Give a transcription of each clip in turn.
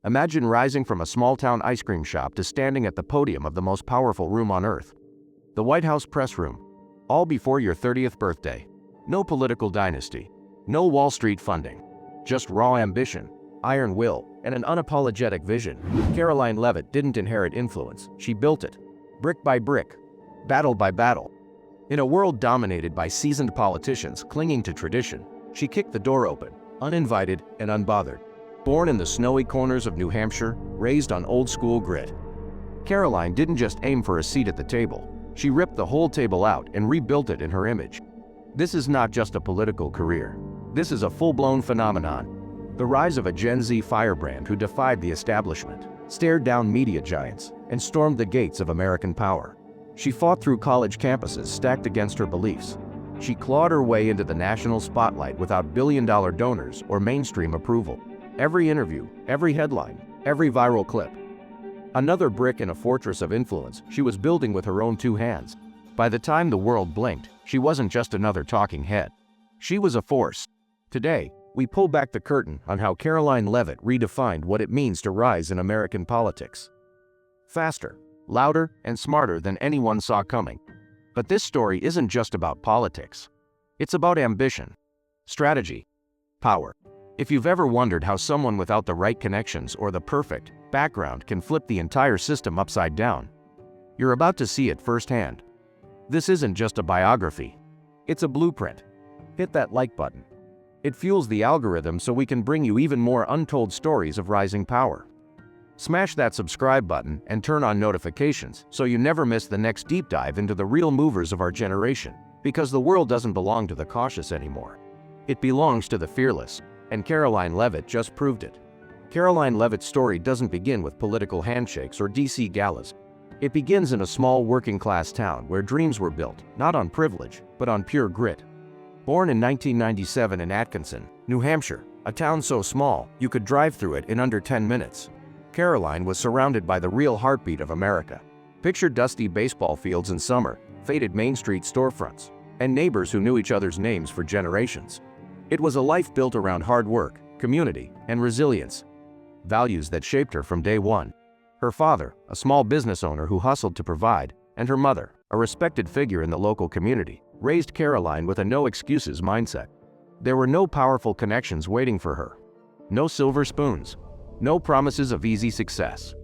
Imagine rising from a small-town ice cream shop to standing at the podium of the most powerful room on earth. The White House press room. All before your 30th birthday. No political dynasty. No Wall Street funding. Just raw ambition, iron will, and an unapologetic vision. Karoline Leavitt didn't inherit influence, she built it. Brick by brick. Battle by battle. In a world dominated by seasoned politicians clinging to tradition, she kicked the door open, uninvited and unbothered. Born in the snowy corners of New Hampshire, raised on old-school grit. Karoline didn't just aim for a seat at the table. She ripped the whole table out and rebuilt it in her image. This is not just a political career. This is a full-blown phenomenon. The rise of a Gen Z firebrand who defied the establishment, stared down media giants, and stormed the gates of American power. She fought through college campuses stacked against her beliefs. She clawed her way into the national spotlight without billion-dollar donors or mainstream approval. Every interview, every headline, every viral clip. Another brick in a fortress of influence she was building with her own two hands. By the time the world blinked, she wasn't just another talking head. She was a force. Today, we pull back the curtain on how Karoline Leavitt redefined what it means to rise in American politics. Faster, louder, and smarter than anyone saw coming. But this story isn't just about politics. It's about ambition, strategy, power. If you've ever wondered how someone without the right connections or the perfect background can flip the entire system upside down, you're about to see it firsthand. This isn't just a biography. It's a blueprint. Hit that like button. It fuels the algorithm so we can bring you even more untold stories of rising power. Smash that subscribe button and turn on notifications so you never miss the next deep dive into the real movers of our generation, because the world doesn't belong to the cautious anymore. It belongs to the fearless, and Karoline Leavitt just proved it. Karoline Leavitt's story doesn't begin with political handshakes or DC galas. It begins in a small working-class town where dreams were built, not on privilege, but on pure grit. Born in 1997 in Atkinson, New Hampshire, a town so small you could drive through it in under 10 minutes, Karoline was surrounded by the real heartbeat of America. Picture dusty baseball fields in summer, faded Main Street storefronts, and neighbors who knew each other's names for generations. It was a life built around hard work, community, and resilience. Values that shaped her from day one. Her father, a small business owner who hustled to provide, and her mother, a respected figure in the local community, raised Karoline with a no-excuses mindset. There were no powerful connections waiting for her. No silver spoons. No promises of easy success.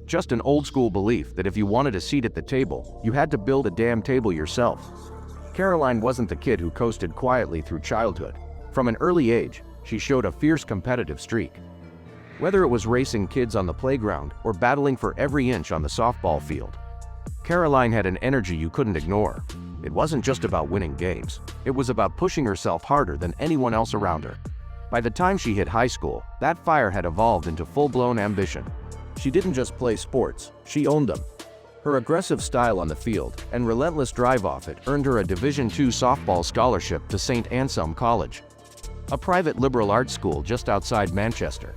Just an old-school belief that if you wanted a seat at the table, you had to build a damn table yourself. Karoline wasn't the kid who coasted quietly through childhood. From an early age, she showed a fierce competitive streak. Whether it was racing kids on the playground or battling for every inch on the softball field, Karoline had an energy you couldn't ignore. It wasn't just about winning games. It was about pushing herself harder than anyone else around her. By the time she hit high school, that fire had evolved into full-blown ambition. She didn't just play sports, she owned them. Her aggressive style on the field and relentless drive off it earned her a Division II softball scholarship to St. Anselm College, a private liberal arts school just outside Manchester.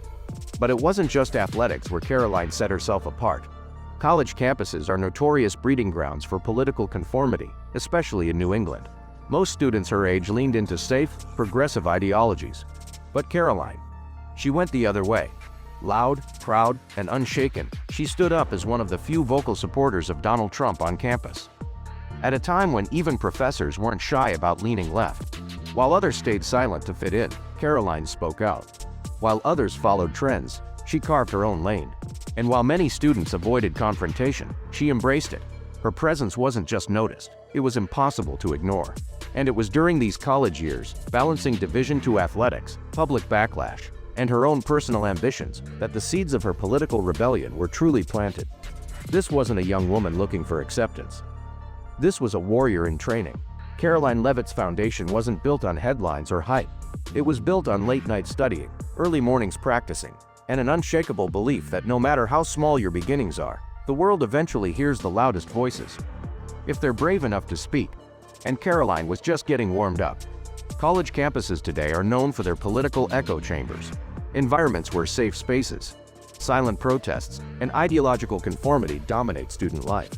But it wasn't just athletics where Karoline set herself apart. College campuses are notorious breeding grounds for political conformity, especially in New England. Most students her age leaned into safe, progressive ideologies. But Karoline, she went the other way. Loud, proud, and unshaken, she stood up as one of the few vocal supporters of Donald Trump on campus. At a time when even professors weren't shy about leaning left. While others stayed silent to fit in, Karoline spoke out. While others followed trends, she carved her own lane. And while many students avoided confrontation, she embraced it. Her presence wasn't just noticed, it was impossible to ignore. And it was during these college years, balancing Division II athletics, public backlash, and her own personal ambitions, that the seeds of her political rebellion were truly planted. This wasn't a young woman looking for acceptance. This was a warrior in training. Karoline Leavitt's foundation wasn't built on headlines or hype. It was built on late-night studying, early mornings practicing, and an unshakable belief that no matter how small your beginnings are, the world eventually hears the loudest voices, if they're brave enough to speak. And Karoline was just getting warmed up. College campuses today are known for their political echo chambers, environments where safe spaces, silent protests, and ideological conformity dominate student life.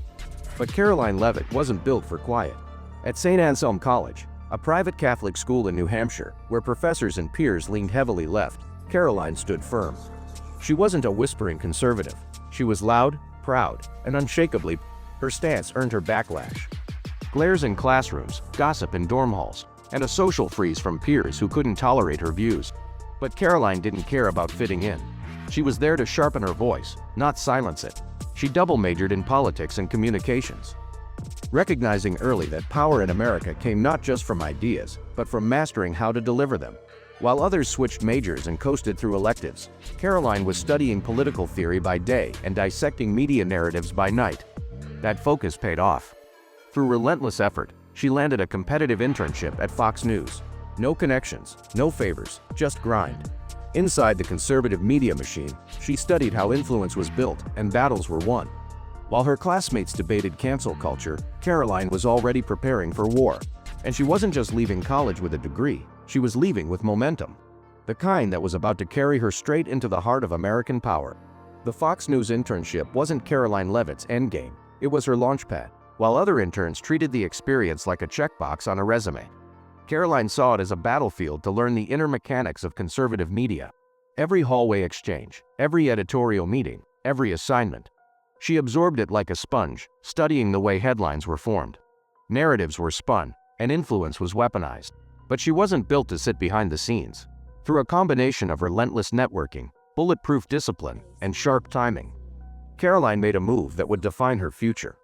But Karoline Leavitt wasn't built for quiet. At St. Anselm College, a private Catholic school in New Hampshire, where professors and peers leaned heavily left, Karoline stood firm. She wasn't a whispering conservative. She was loud, proud, and unshakably. Her stance earned her backlash. Glares in classrooms, gossip in dorm halls, and a social freeze from peers who couldn't tolerate her views. But Karoline didn't care about fitting in. She was there to sharpen her voice, not silence it. She double majored in politics and communications, recognizing early that power in America came not just from ideas, but from mastering how to deliver them. While others switched majors and coasted through electives, Karoline was studying political theory by day and dissecting media narratives by night. That focus paid off. Through relentless effort, she landed a competitive internship at Fox News. No connections, no favors, just grind. Inside the conservative media machine, she studied how influence was built and battles were won. While her classmates debated cancel culture, Karoline was already preparing for war. And she wasn't just leaving college with a degree, she was leaving with momentum. The kind that was about to carry her straight into the heart of American power. The Fox News internship wasn't Karoline Leavitt's endgame, it was her launchpad. While other interns treated the experience like a checkbox on a resume, Karoline saw it as a battlefield to learn the inner mechanics of conservative media. Every hallway exchange, every editorial meeting, every assignment. She absorbed it like a sponge, studying the way headlines were formed. Narratives were spun, and influence was weaponized. But she wasn't built to sit behind the scenes. Through a combination of relentless networking, bulletproof discipline, and sharp timing, Karoline made a move that would define her future.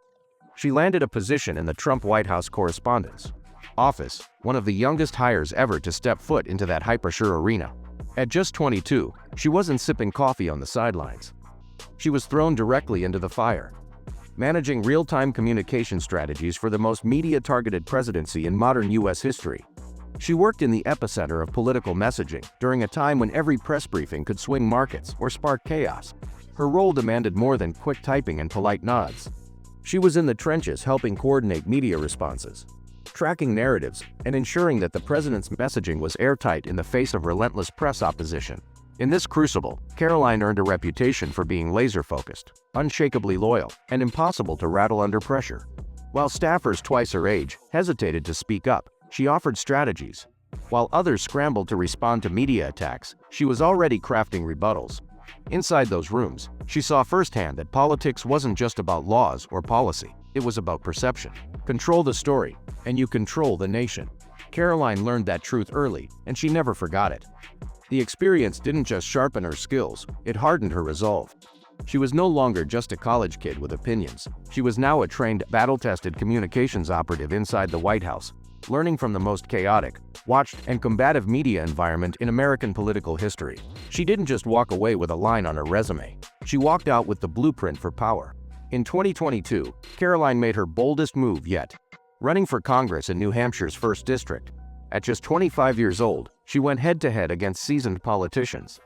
She landed a position in the Trump White House Correspondents' Office, one of the youngest hires ever to step foot into that hyper-sure arena. At just 22, she wasn't sipping coffee on the sidelines. She was thrown directly into the fire, managing real-time communication strategies for the most media-targeted presidency in modern U.S. history. She worked in the epicenter of political messaging during a time when every press briefing could swing markets or spark chaos. Her role demanded more than quick typing and polite nods. She was in the trenches helping coordinate media responses, tracking narratives, and ensuring that the president's messaging was airtight in the face of relentless press opposition. In this crucible, Karoline earned a reputation for being laser-focused, unshakably loyal, and impossible to rattle under pressure. While staffers twice her age hesitated to speak up, she offered strategies. While others scrambled to respond to media attacks, she was already crafting rebuttals. Inside those rooms, she saw firsthand that politics wasn't just about laws or policy, it was about perception. Control the story, and you control the nation. Karoline learned that truth early, and she never forgot it. The experience didn't just sharpen her skills, it hardened her resolve. She was no longer just a college kid with opinions. She was now a trained, battle-tested communications operative inside the White House, learning from the most chaotic, watched, and combative media environment in American political history. She didn't just walk away with a line on her resume. She walked out with the blueprint for power. In 2022, Karoline made her boldest move yet, running for Congress in New Hampshire's 1st District. At just 25 years old, she went head-to-head against seasoned politicians,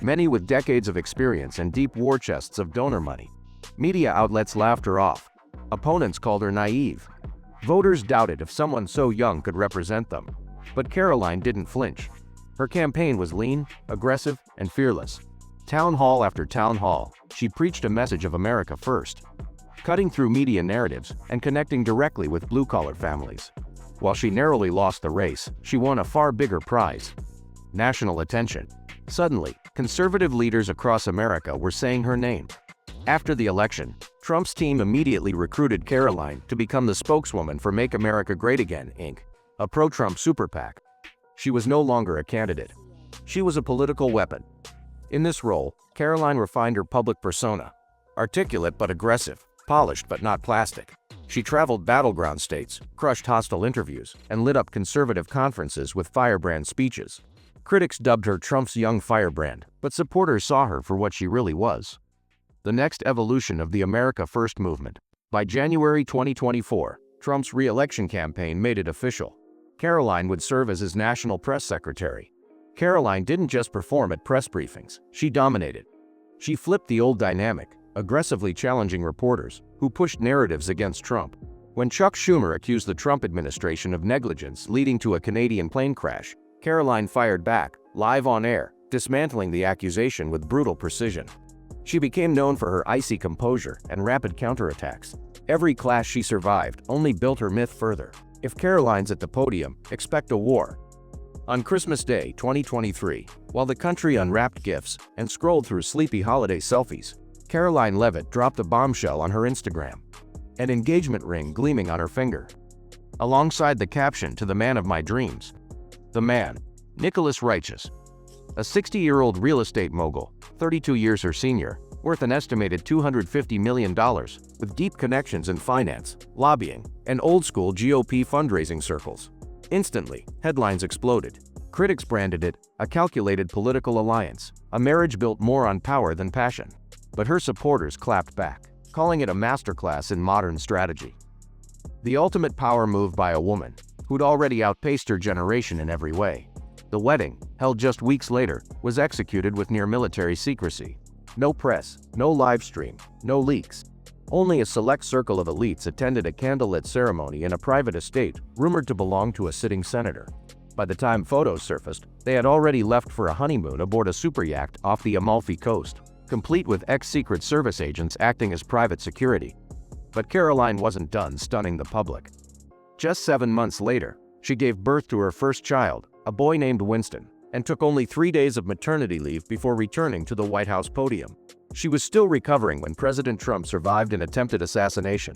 many with decades of experience and deep war chests of donor money. Media outlets laughed her off. Opponents called her naive. Voters doubted if someone so young could represent them. But Karoline didn't flinch. Her campaign was lean, aggressive, and fearless. Town hall after town hall, she preached a message of America first, cutting through media narratives and connecting directly with blue-collar families. While she narrowly lost the race, she won a far bigger prize: national attention. Suddenly, conservative leaders across America were saying her name. After the election, Trump's team immediately recruited Karoline to become the spokeswoman for Make America Great Again, Inc., a pro-Trump super PAC. She was no longer a candidate. She was a political weapon. In this role, Karoline refined her public persona. Articulate but aggressive, polished but not plastic. She traveled battleground states, crushed hostile interviews, and lit up conservative conferences with firebrand speeches. Critics dubbed her Trump's young firebrand, but supporters saw her for what she really was: the next evolution of the America First movement. By January 2024, Trump's re-election campaign made it official. Karoline would serve as his national press secretary. Karoline didn't just perform at press briefings, she dominated. She flipped the old dynamic, aggressively challenging reporters who pushed narratives against Trump. When Chuck Schumer accused the Trump administration of negligence leading to a Canadian plane crash, Karoline fired back, live on air, dismantling the accusation with brutal precision. She became known for her icy composure and rapid counterattacks. Every clash she survived only built her myth further. If Karoline's at the podium, expect a war. On Christmas Day 2023, While the country unwrapped gifts and scrolled through sleepy holiday selfies, Karoline Leavitt dropped a bombshell on her Instagram, an engagement ring gleaming on her finger. Alongside the caption, "To the man of my dreams." The man, Nicholas Righteous, a 60-year-old real estate mogul, 32 years her senior, worth an estimated $250 million, with deep connections in finance, lobbying, and old-school GOP fundraising circles. Instantly, headlines exploded. Critics branded it a calculated political alliance, a marriage built more on power than passion. But her supporters clapped back, calling it a masterclass in modern strategy. The ultimate power move by a woman who'd already outpaced her generation in every way. The wedding, held just weeks later, was executed with near-military secrecy. No press, no live stream, no leaks. Only a select circle of elites attended a candlelit ceremony in a private estate rumored to belong to a sitting senator. By the time photos surfaced, they had already left for a honeymoon aboard a super yacht off the Amalfi Coast, complete with ex-Secret Service agents acting as private security. But Karoline wasn't done stunning the public. Just 7 months later, she gave birth to her first child, a boy named Winston, and took only 3 days of maternity leave before returning to the White House podium. She was still recovering when President Trump survived an attempted assassination.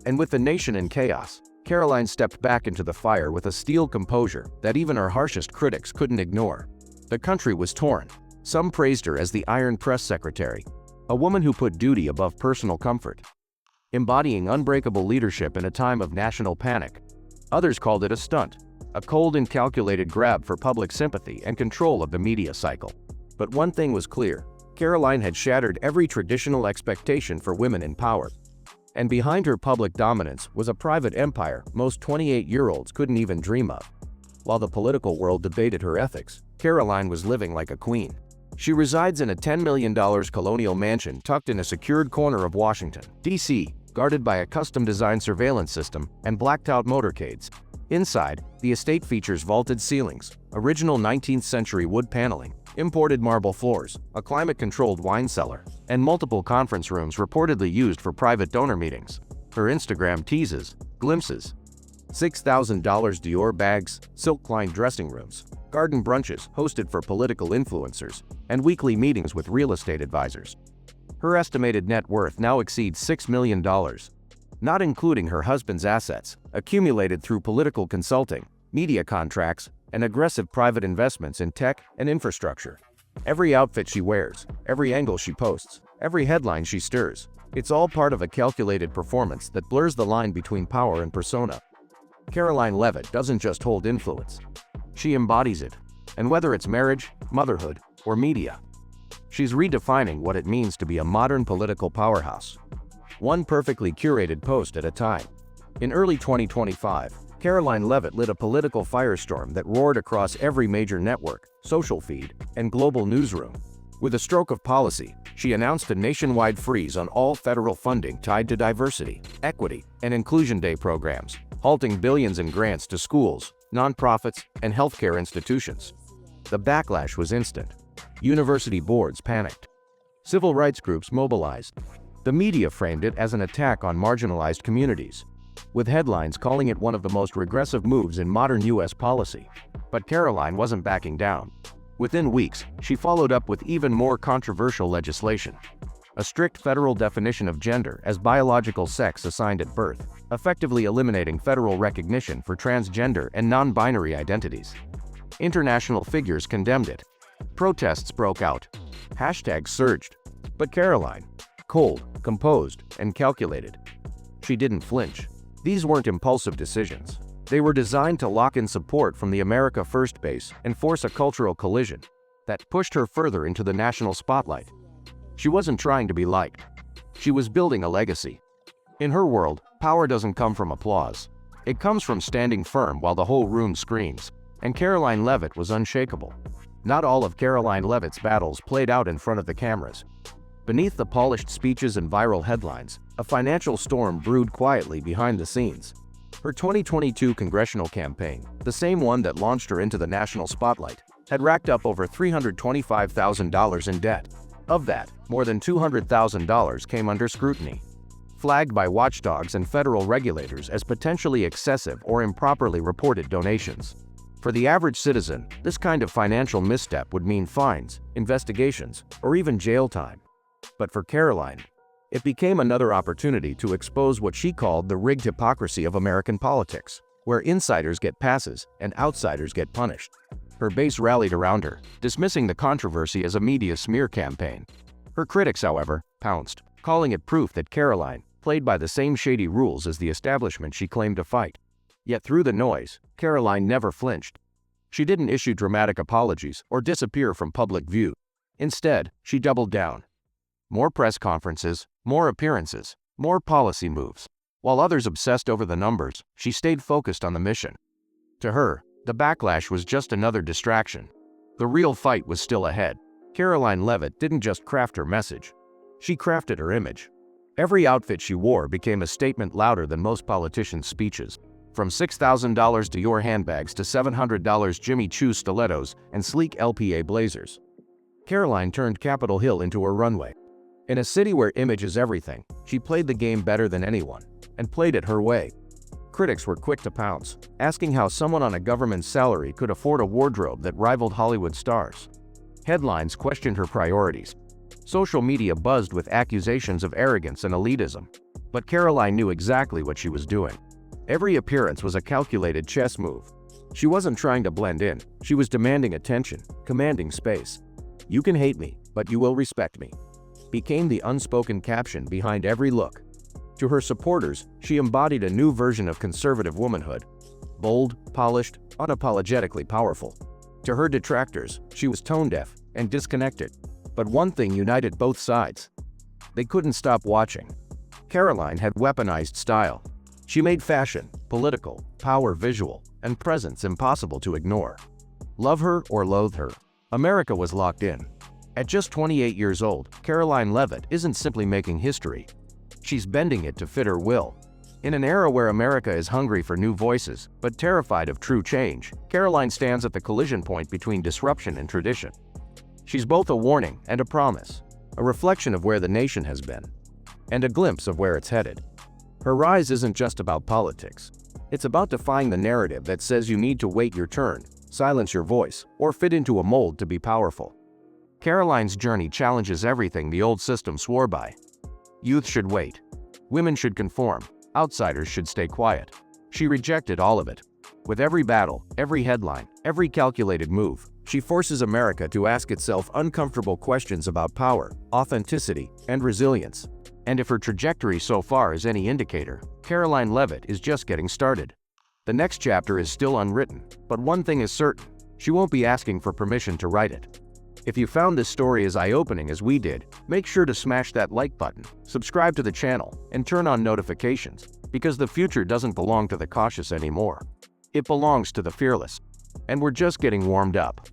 And with the nation in chaos, Karoline stepped back into the fire with a steel composure that even her harshest critics couldn't ignore. The country was torn. Some praised her as the Iron Press Secretary, a woman who put duty above personal comfort, embodying unbreakable leadership in a time of national panic. Others called it a stunt, a cold and calculated grab for public sympathy and control of the media cycle. But one thing was clear: Karoline had shattered every traditional expectation for women in power. And behind her public dominance was a private empire most 28-year-olds couldn't even dream of. While the political world debated her ethics, Karoline was living like a queen. She resides in a $10 million colonial mansion tucked in a secured corner of Washington, D.C., guarded by a custom-designed surveillance system and blacked-out motorcades. Inside, the estate features vaulted ceilings, original 19th-century wood paneling, imported marble floors, a climate-controlled wine cellar, and multiple conference rooms reportedly used for private donor meetings. Her Instagram teases glimpses: $6,000 Dior bags, silk-lined dressing rooms, garden brunches hosted for political influencers, and weekly meetings with real estate advisors. Her estimated net worth now exceeds $6 million, not including her husband's assets, accumulated through political consulting, media contracts, and aggressive private investments in tech and infrastructure. Every outfit she wears, every angle she posts, every headline she stirs, it's all part of a calculated performance that blurs the line between power and persona. Karoline Leavitt doesn't just hold influence. She embodies it. And whether it's marriage, motherhood, or media, she's redefining what it means to be a modern political powerhouse. One perfectly curated post at a time. In early 2025, Karoline Leavitt lit a political firestorm that roared across every major network, social feed, and global newsroom. With a stroke of policy, she announced a nationwide freeze on all federal funding tied to diversity, equity, and inclusion day programs, halting billions in grants to schools, nonprofits, and healthcare institutions. The backlash was instant. University boards panicked. Civil rights groups mobilized. The media framed it as an attack on marginalized communities, with headlines calling it one of the most regressive moves in modern U.S. policy. But Karoline wasn't backing down. Within weeks, she followed up with even more controversial legislation: a strict federal definition of gender as biological sex assigned at birth, effectively eliminating federal recognition for transgender and non-binary identities. International figures condemned it. Protests broke out. Hashtags surged. But Karoline, cold, composed, and calculated, she didn't flinch. These weren't impulsive decisions. They were designed to lock in support from the America First base and force a cultural collision that pushed her further into the national spotlight. She wasn't trying to be liked. She was building a legacy. In her world, power doesn't come from applause. It comes from standing firm while the whole room screams. And Karoline Leavitt was unshakable. Not all of Karoline Leavitt's battles played out in front of the cameras. Beneath the polished speeches and viral headlines, a financial storm brewed quietly behind the scenes. Her 2022 congressional campaign, the same one that launched her into the national spotlight, had racked up over $325,000 in debt. Of that, more than $200,000 came under scrutiny, flagged by watchdogs and federal regulators as potentially excessive or improperly reported donations. For the average citizen, this kind of financial misstep would mean fines, investigations, or even jail time. But for Karoline, it became another opportunity to expose what she called the rigged hypocrisy of American politics, where insiders get passes and outsiders get punished. Her base rallied around her, dismissing the controversy as a media smear campaign. Her critics, however, pounced, calling it proof that Karoline played by the same shady rules as the establishment she claimed to fight. Yet through the noise, Karoline never flinched. She didn't issue dramatic apologies or disappear from public view. Instead, she doubled down. More press conferences, more appearances, more policy moves. While others obsessed over the numbers, she stayed focused on the mission. To her, the backlash was just another distraction. The real fight was still ahead. Karoline Leavitt didn't just craft her message. She crafted her image. Every outfit she wore became a statement louder than most politicians' speeches. From $6,000 Dior handbags to $700 Jimmy Choo stilettos and sleek LPA blazers. Karoline turned Capitol Hill into a runway. In a city where image is everything, she played the game better than anyone, and played it her way. Critics were quick to pounce, asking how someone on a government salary could afford a wardrobe that rivaled Hollywood stars. Headlines questioned her priorities. Social media buzzed with accusations of arrogance and elitism. But Karoline knew exactly what she was doing. Every appearance was a calculated chess move. She wasn't trying to blend in, she was demanding attention, commanding space. "You can hate me, but you will respect me," became the unspoken caption behind every look. To her supporters, she embodied a new version of conservative womanhood. Bold, polished, unapologetically powerful. To her detractors, she was tone-deaf and disconnected. But one thing united both sides. They couldn't stop watching. Karoline had weaponized style. She made fashion, political, power visual, and presence impossible to ignore. Love her or loathe her, America was locked in. At just 28 years old, Karoline Leavitt isn't simply making history. She's bending it to fit her will. In an era where America is hungry for new voices, but terrified of true change, Karoline stands at the collision point between disruption and tradition. She's both a warning and a promise, a reflection of where the nation has been, and a glimpse of where it's headed. Her rise isn't just about politics. It's about defying the narrative that says you need to wait your turn, silence your voice, or fit into a mold to be powerful. Karoline's journey challenges everything the old system swore by. Youth should wait. Women should conform. Outsiders should stay quiet. She rejected all of it. With every battle, every headline, every calculated move, she forces America to ask itself uncomfortable questions about power, authenticity, and resilience. And if her trajectory so far is any indicator, Karoline Leavitt is just getting started. The next chapter is still unwritten, but one thing is certain: she won't be asking for permission to write it. If you found this story as eye-opening as we did, make sure to smash that like button, subscribe to the channel, and turn on notifications, because the future doesn't belong to the cautious anymore. It belongs to the fearless. And we're just getting warmed up.